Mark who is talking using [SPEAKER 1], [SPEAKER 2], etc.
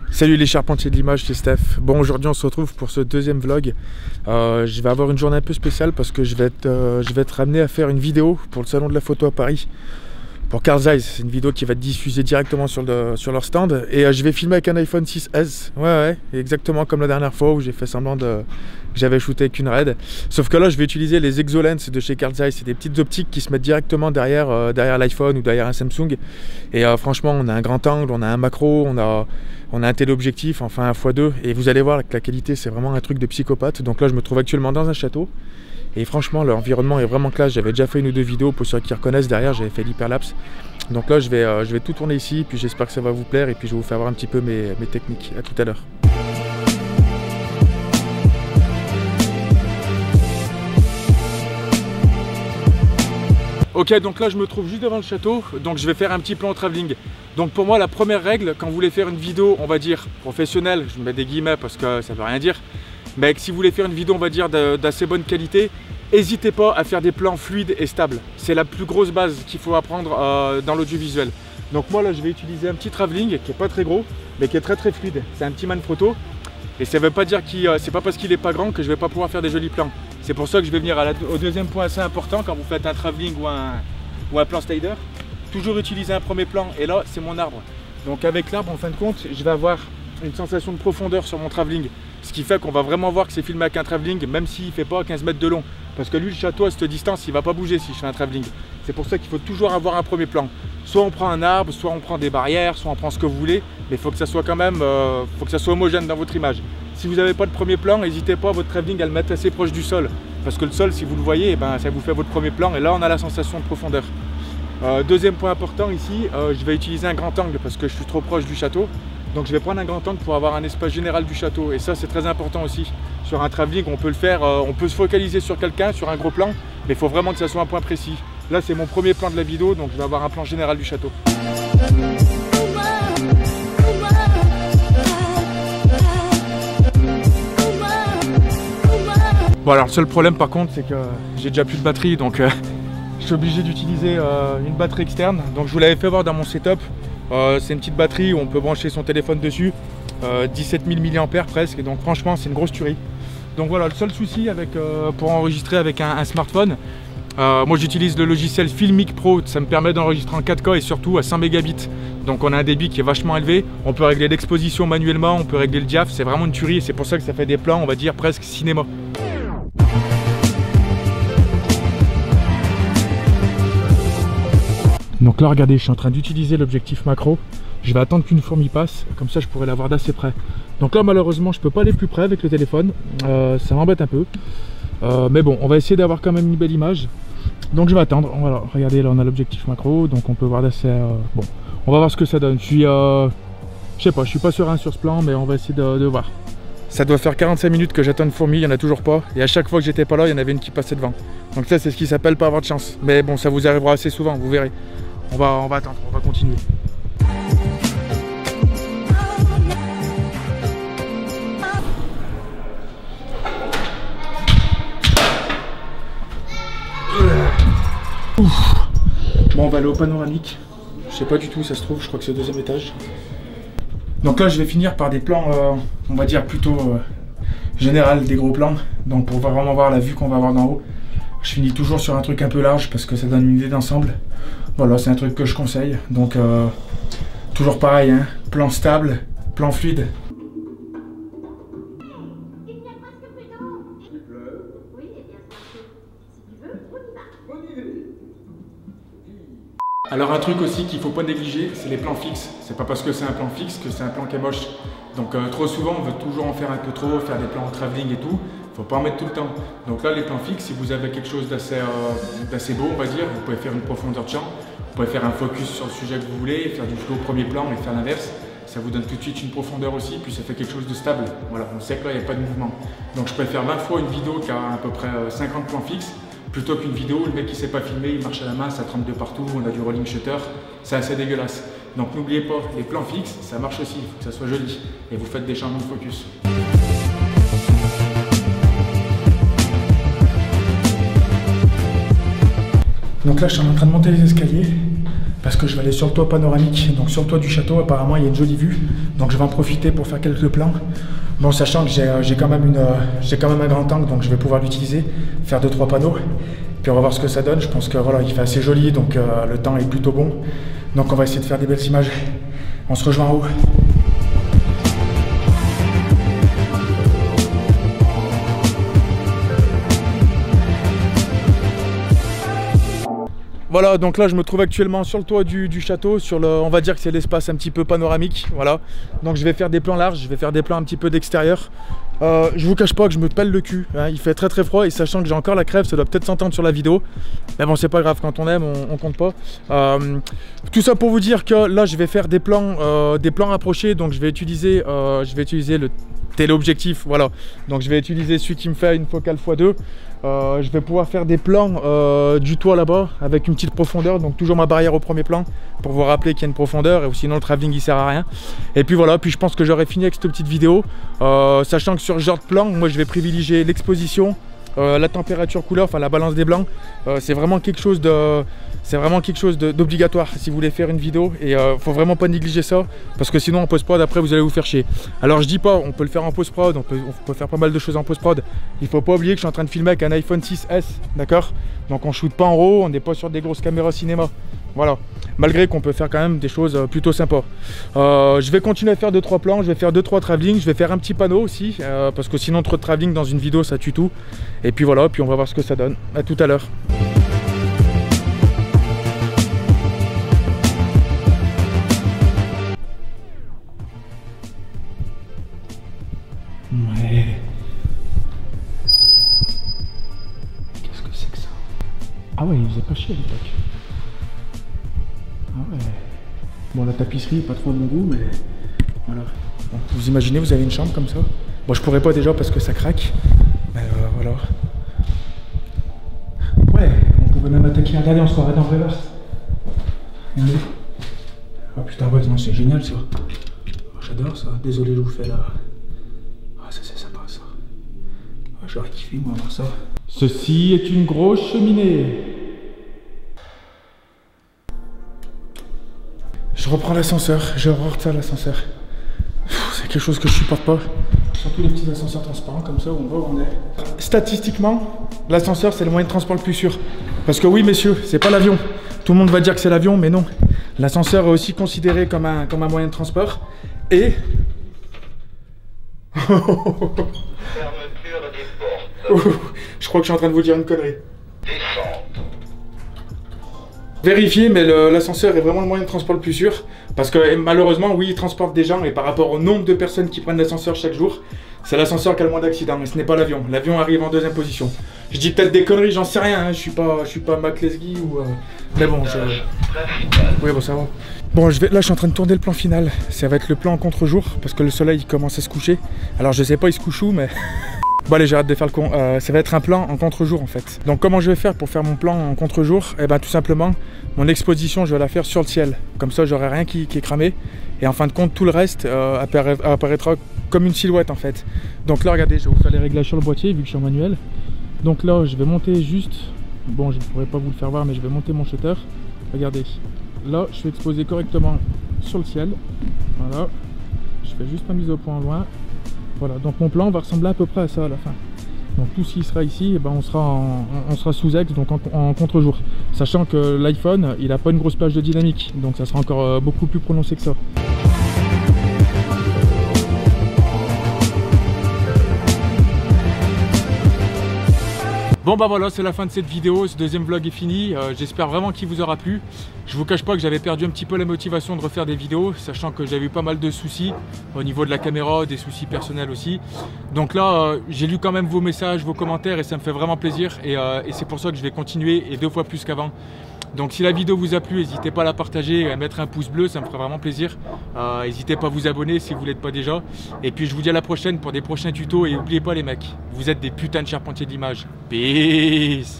[SPEAKER 1] Salut les charpentiers de l'image, c'est Steph. Bon, aujourd'hui on se retrouve pour ce deuxième vlog. Je vais avoir une journée un peu spéciale parce que je vais être amené à faire une vidéo pour le salon de la photo à Paris. Pour Carl Zeiss, c'est une vidéo qui va être diffusée directement sur leur stand. Et je vais filmer avec un iPhone 6S. Ouais, exactement comme la dernière fois où j'ai fait semblant que j'avais shooté avec une RED. Sauf que là, je vais utiliser les Exolens de chez Carl Zeiss. C'est des petites optiques qui se mettent directement derrière l'iPhone ou derrière un Samsung. Et franchement, on a un grand angle, on a un macro, on a un téléobjectif, enfin un x2. Et vous allez voir que la qualité, c'est vraiment un truc de psychopathe. Donc là, je me trouve actuellement dans un château. Et franchement, l'environnement est vraiment classe. J'avais déjà fait une ou deux vidéos pour ceux qui reconnaissent. Derrière, j'avais fait l'hyperlapse. Donc là, je vais tout tourner ici. Puis j'espère que ça va vous plaire. Et puis je vais vous faire voir un petit peu mes techniques. À tout à l'heure. Ok, donc là, je me trouve juste devant le château. Donc je vais faire un petit plan au travelling. Donc pour moi, la première règle, quand vous voulez faire une vidéo, on va dire professionnelle, je mets des guillemets parce que ça ne veut rien dire. Mais si vous voulez faire une vidéo, on va dire, d'assez bonne qualité, n'hésitez pas à faire des plans fluides et stables. C'est la plus grosse base qu'il faut apprendre dans l'audiovisuel. Donc moi là, je vais utiliser un petit travelling qui n'est pas très gros, mais qui est très fluide. C'est un petit Manfrotto. Et ça ne veut pas dire c'est pas parce qu'il n'est pas grand que je ne vais pas pouvoir faire des jolis plans. C'est pour ça que je vais venir au deuxième point assez important quand vous faites un travelling ou un plan slider. Toujours utiliser un premier plan, et là, c'est mon arbre. Donc avec l'arbre, en fin de compte, je vais avoir une sensation de profondeur sur mon travelling. Ce qui fait qu'on va vraiment voir que c'est filmé avec un travelling, même s'il ne fait pas 15 mètres de long. Parce que lui, le château, à cette distance, il ne va pas bouger si je fais un travelling. C'est pour ça qu'il faut toujours avoir un premier plan. Soit on prend un arbre, soit on prend des barrières, soit on prend ce que vous voulez. Mais il faut que ça soit quand même faut que ça soit homogène dans votre image. Si vous n'avez pas de premier plan, n'hésitez pas, votre travelling, à le mettre assez proche du sol. Parce que le sol, si vous le voyez, ça vous fait votre premier plan. Et là, on a la sensation de profondeur. Deuxième point important ici, je vais utiliser un grand angle parce que je suis trop proche du château. Donc je vais prendre un grand angle pour avoir un espace général du château. Et ça, c'est très important aussi. Sur un travelling, on peut le faire, on peut se focaliser sur quelqu'un, sur un gros plan, mais il faut vraiment que ça soit un point précis. Là, c'est mon premier plan de la vidéo, donc je vais avoir un plan général du château. Bon, alors le seul problème par contre, c'est que j'ai déjà plus de batterie, donc je suis obligé d'utiliser une batterie externe. Donc je vous l'avais fait voir dans mon setup. C'est une petite batterie où on peut brancher son téléphone dessus, 17 000 mAh presque, et donc franchement c'est une grosse tuerie. Donc voilà, le seul souci pour enregistrer avec un smartphone, moi j'utilise le logiciel Filmic Pro, ça me permet d'enregistrer en 4K et surtout à 100 mégabits. Donc on a un débit qui est vachement élevé, on peut régler l'exposition manuellement, on peut régler le diaph, c'est vraiment une tuerie et c'est pour ça que ça fait des plans, on va dire presque cinéma. Donc là regardez, je suis en train d'utiliser l'objectif macro. Je vais attendre qu'une fourmi passe, comme ça je pourrai la voir d'assez près. Donc là malheureusement je peux pas aller plus près avec le téléphone, ça m'embête un peu. Mais bon, on va essayer d'avoir quand même une belle image. Donc je vais attendre. Voilà, regardez, là on a l'objectif macro, donc on peut voir d'assez... Bon, on va voir ce que ça donne. Je sais pas, je suis pas serein sur ce plan, mais on va essayer de voir. Ça doit faire 45 minutes que j'attends une fourmi, il n'y en a toujours pas. Et à chaque fois que j'étais pas là, il y en avait une qui passait devant. Donc ça c'est ce qui s'appelle pas avoir de chance. Mais bon, ça vous arrivera assez souvent, vous verrez. On va attendre, on va continuer. Bon, on va aller au panoramique. Je sais pas du tout où ça se trouve, je crois que c'est au deuxième étage. Donc là je vais finir par des plans, on va dire plutôt général, des gros plans. Donc pour vraiment voir la vue qu'on va avoir d'en haut. Je finis toujours sur un truc un peu large parce que ça donne une idée d'ensemble. Voilà, c'est un truc que je conseille. Donc toujours pareil, hein, plan stable, plan fluide. Alors un truc aussi qu'il ne faut pas négliger, c'est les plans fixes. C'est pas parce que c'est un plan fixe que c'est un plan qui est moche. Donc trop souvent on veut toujours en faire un peu trop, faire des plans en travelling et tout. Faut pas en mettre tout le temps. Donc là les plans fixes, si vous avez quelque chose d'assez beau on va dire, vous pouvez faire une profondeur de champ, vous pouvez faire un focus sur le sujet que vous voulez, faire du flow au premier plan et faire l'inverse. Ça vous donne tout de suite une profondeur aussi, puis ça fait quelque chose de stable. Voilà, on sait que là il n'y a pas de mouvement. Donc je préfère 20 fois une vidéo qui a à peu près 50 plans fixes, plutôt qu'une vidéo où le mec qui ne sait pas filmer, il marche à la main, ça trempe de partout, on a du rolling shutter, c'est assez dégueulasse. Donc n'oubliez pas, les plans fixes, ça marche aussi, il faut que ça soit joli. Et vous faites des changements de focus. Donc là je suis en train de monter les escaliers.
[SPEAKER 2] parce que je vais aller sur le toit panoramique, donc sur le toit du château. Apparemment il y a une jolie vue, donc je vais en profiter pour faire quelques plans. Bon, sachant que j'ai quand même un grand angle, donc je vais pouvoir l'utiliser, faire 2-3 panneaux. Puis on va voir ce que ça donne. Je pense que voilà, il fait assez joli, donc le temps est plutôt bon. Donc on va essayer de faire des belles images. On se rejoint en haut.
[SPEAKER 1] Voilà, donc là je me trouve actuellement sur le toit du château, on va dire que c'est l'espace un petit peu panoramique, voilà. Donc je vais faire des plans larges, je vais faire des plans un petit peu d'extérieur. Je vous cache pas que je me pèle le cul, hein. Il fait très très froid et sachant que j'ai encore la crève, ça doit peut-être s'entendre sur la vidéo. Mais bon, c'est pas grave, quand on aime, on compte pas. Tout ça pour vous dire que là je vais faire des plans rapprochés, donc je vais utiliser le téléobjectif, voilà. Donc je vais utiliser celui qui me fait une focale x2. Je vais pouvoir faire des plans du toit là-bas avec une petite profondeur, donc toujours ma barrière au premier plan pour vous rappeler qu'il y a une profondeur, et sinon le travelling il sert à rien. Et puis voilà, puis je pense que j'aurai fini avec cette petite vidéo, sachant que sur ce genre de plan, moi je vais privilégier l'exposition, la température couleur, enfin la balance des blancs. C'est vraiment quelque chose d'obligatoire si vous voulez faire une vidéo, et faut vraiment pas négliger ça, parce que sinon en post-prod après vous allez vous faire chier. Alors je dis pas, on peut le faire en post-prod, on peut faire pas mal de choses en post-prod. Il faut pas oublier que je suis en train de filmer avec un iPhone 6S, d'accord? Donc on shoot pas en RAW, on n'est pas sur des grosses caméras cinéma. Voilà, malgré qu'on peut faire quand même des choses plutôt sympas. Je vais continuer à faire 2-3 plans, je vais faire 2-3 travelling, je vais faire un petit panneau aussi, parce que sinon trop de travelling dans une vidéo ça tue tout. Et puis voilà, puis on va voir ce que ça donne. À tout à l'heure.
[SPEAKER 2] Ouais. Qu'est-ce que c'est que ça? Ah ouais, il faisait pas chier à l'époque. Ah ouais. Bon, la tapisserie, pas trop à mon goût, mais voilà. Bon, vous imaginez, vous avez une chambre comme ça? Bon, je pourrais pas déjà parce que ça craque. Mais voilà. Ouais, on pouvait même attaquer. Regardez, on se croirait dans Reverse. Regardez. Oh putain, ouais, non, c'est génial ça. Oh, j'adore ça. Désolé, je vous fais là. Ah, ça c'est sympa ça. Oh, j'aurais kiffé moi voir ça.
[SPEAKER 1] Ceci est une grosse cheminée.
[SPEAKER 2] Je reprends l'ascenseur, j'ai horreur de ça l'ascenseur. C'est quelque chose que je supporte pas. Surtout les petits ascenseurs transparents comme ça où on va où on est. Statistiquement, l'ascenseur c'est le moyen de transport le plus sûr. Parce que oui messieurs, c'est pas l'avion. Tout le monde va dire que c'est l'avion, mais non. L'ascenseur est aussi considéré comme un moyen de transport. Et...
[SPEAKER 3] Fermeture des portes.
[SPEAKER 2] Je crois que je suis en train de vous dire une connerie.
[SPEAKER 3] Descente.
[SPEAKER 2] Vérifiez, mais l'ascenseur est vraiment le moyen de transport le plus sûr. Parce que malheureusement, oui, il transporte des gens, et par rapport au nombre de personnes qui prennent l'ascenseur chaque jour, c'est l'ascenseur qui a le moins d'accidents, mais ce n'est pas l'avion. L'avion arrive en deuxième position. Je dis peut-être des conneries, j'en sais rien, hein. Je suis pas Mac Lesguy ou... Mais bon, oui, bon, ça va. Bon, là, je suis en train de tourner le plan final. Ça va être le plan en contre-jour, parce que le soleil il commence à se coucher. Alors, je sais pas, il se couche où, mais... Bon allez, j'arrête de faire le con. Ça va être un plan en contre-jour en fait. Donc comment je vais faire pour faire mon plan en contre-jour? Eh ben tout simplement, mon exposition je vais la faire sur le ciel. Comme ça j'aurai rien qui est cramé. Et en fin de compte tout le reste apparaîtra comme une silhouette en fait. Donc là regardez, je vais vous faire les réglages sur le boîtier vu que je suis en manuel. Donc là je vais monter juste, bon je ne pourrai pas vous le faire voir mais je vais monter mon shutter. Regardez, là je suis exposé correctement sur le ciel. Voilà, je fais juste ma mise au point loin. Voilà, donc mon plan va ressembler à peu près à ça à la fin. Donc tout ce qui sera ici, eh ben on sera sous axe, donc en contre-jour. Sachant que l'iPhone, il n'a pas une grosse plage de dynamique, donc ça sera encore beaucoup plus prononcé que ça.
[SPEAKER 1] Bon bah voilà, c'est la fin de cette vidéo, ce deuxième vlog est fini, j'espère vraiment qu'il vous aura plu. Je vous cache pas que j'avais perdu un petit peu la motivation de refaire des vidéos, sachant que j'avais eu pas mal de soucis au niveau de la caméra, des soucis personnels aussi. Donc là, j'ai lu quand même vos messages, vos commentaires et ça me fait vraiment plaisir et c'est pour ça que je vais continuer et 2 fois plus qu'avant. Donc si la vidéo vous a plu, n'hésitez pas à la partager et à mettre un pouce bleu, ça me ferait vraiment plaisir. N'hésitez pas à vous abonner si vous ne l'êtes pas déjà. Et puis je vous dis à la prochaine pour des prochains tutos et n'oubliez pas les mecs, vous êtes des putains de charpentiers d'image. Peace.